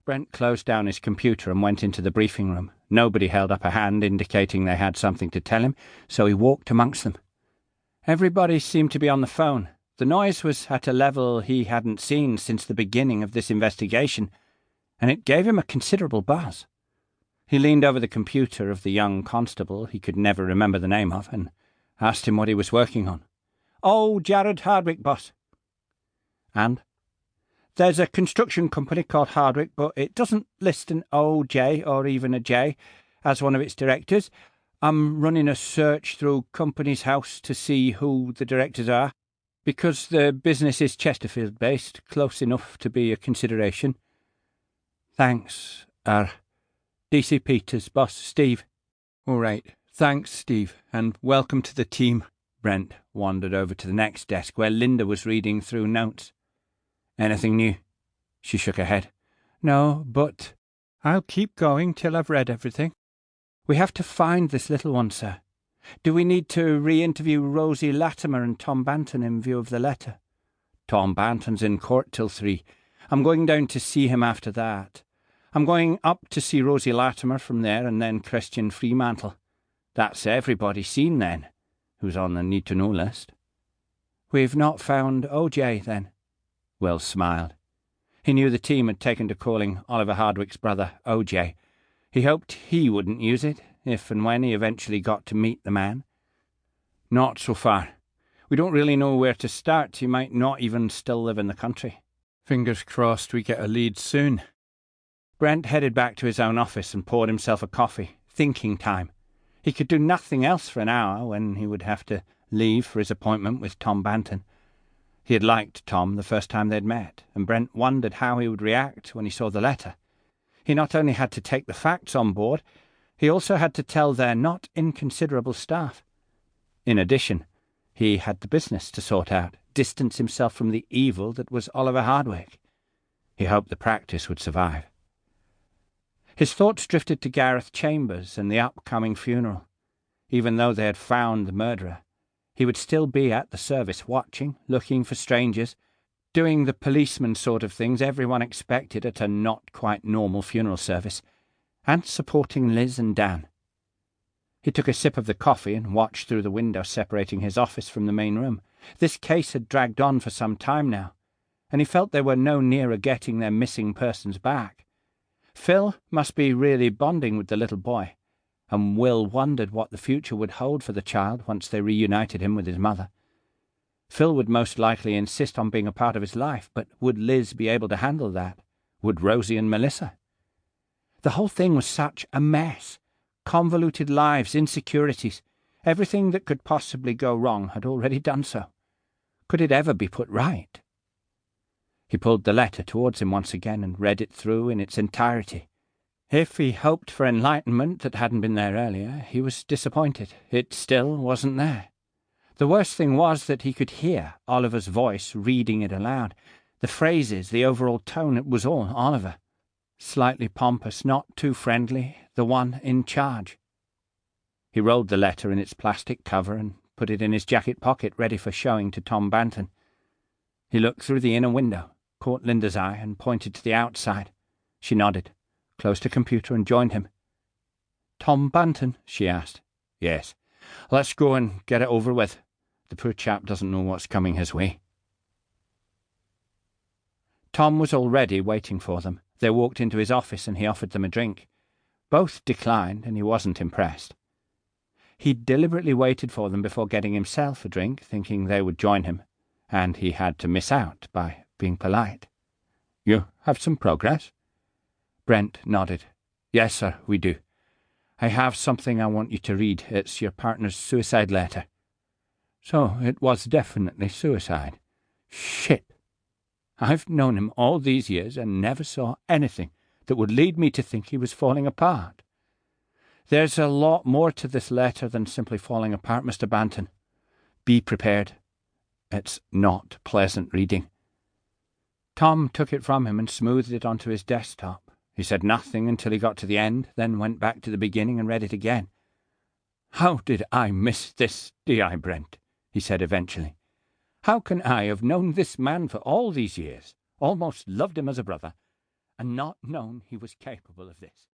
Brent closed down his computer and went into the briefing room. Nobody held up a hand indicating they had something to tell him, so he walked amongst them. Everybody seemed to be on the phone. The noise was at a level he hadn't seen since the beginning of this investigation, and it gave him a considerable buzz. He leaned over the computer of the young constable he could never remember the name of and asked him what he was working on. "Oh, Jared Hardwick, boss." "And?" "There's a construction company called Hardwick, but it doesn't list an O.J. or even a J as one of its directors. I'm running a search through Company's House to see who the directors are, because the business is Chesterfield-based, close enough to be a consideration." "Thanks, D.C. Peters, boss, Steve." "All right. Thanks, Steve, and welcome to the team." Brent wandered over to the next desk, where Linda was reading through notes. "Anything new?" She shook her head. "No, but I'll keep going till I've read everything. We have to find this little one, sir. Do we need to re-interview Rosie Latimer and Tom Banton in view of the letter?" "Tom Banton's in court till 3. I'm going down to see him after that. I'm going up to see Rosie Latimer from there, and then Christian Fremantle. That's everybody seen then, who's on the need-to-know list." "We've not found O.J. then?" Will smiled. He knew the team had taken to calling Oliver Hardwick's brother O.J. He hoped he wouldn't use it, if and when he eventually got to meet the man. "Not so far. We don't really know where to start. He might not even still live in the country. Fingers crossed we get a lead soon." Brent headed back to his own office and poured himself a coffee. Thinking time. He could do nothing else for an hour when he would have to leave for his appointment with Tom Banton. He had liked Tom the first time they'd met, and Brent wondered how he would react when he saw the letter. He not only had to take the facts on board, he also had to tell their not inconsiderable staff. In addition, he had the business to sort out, distance himself from the evil that was Oliver Hardwick. He hoped the practice would survive. His thoughts drifted to Gareth Chambers and the upcoming funeral. Even though they had found the murderer, he would still be at the service, watching, looking for strangers, doing the policeman sort of things everyone expected at a not-quite-normal funeral service, and supporting Liz and Dan. He took a sip of the coffee and watched through the window separating his office from the main room. This case had dragged on for some time now, and he felt they were no nearer getting their missing persons back. Phil must be really bonding with the little boy, and Will wondered what the future would hold for the child once they reunited him with his mother. Phil would most likely insist on being a part of his life, but would Liz be able to handle that? Would Rosie and Melissa? The whole thing was such a mess. Convoluted lives, insecurities. Everything that could possibly go wrong had already done so. Could it ever be put right? He pulled the letter towards him once again and read it through in its entirety. If he hoped for enlightenment that hadn't been there earlier, he was disappointed. It still wasn't there. The worst thing was that he could hear Oliver's voice reading it aloud. The phrases, the overall tone, it was all Oliver. Slightly pompous, not too friendly, the one in charge. He rolled the letter in its plastic cover and put it in his jacket pocket, ready for showing to Tom Banton. He looked through the inner window, caught Linda's eye, and pointed to the outside. She nodded, closed her computer, and joined him. "Tom Banton?" she asked. "Yes. Let's go and get it over with. The poor chap doesn't know what's coming his way." Tom was already waiting for them. They walked into his office and he offered them a drink. Both declined, and he wasn't impressed. He deliberately waited for them before getting himself a drink, thinking they would join him, and he had to miss out by being polite. "You have some progress?" Brent nodded. "Yes, sir, we do. I have something I want you to read. It's your partner's suicide letter." "So it was definitely suicide." "Shit! I've known him all these years and never saw anything that would lead me to think he was falling apart. There's a lot more to this letter than simply falling apart, Mr. Banton. Be prepared. It's not pleasant reading." Tom took it from him and smoothed it onto his desktop. He said nothing until he got to the end, then went back to the beginning and read it again. "How did I miss this, D.I. Brent?" he said eventually. "How can I have known this man for all these years, almost loved him as a brother, and not known he was capable of this.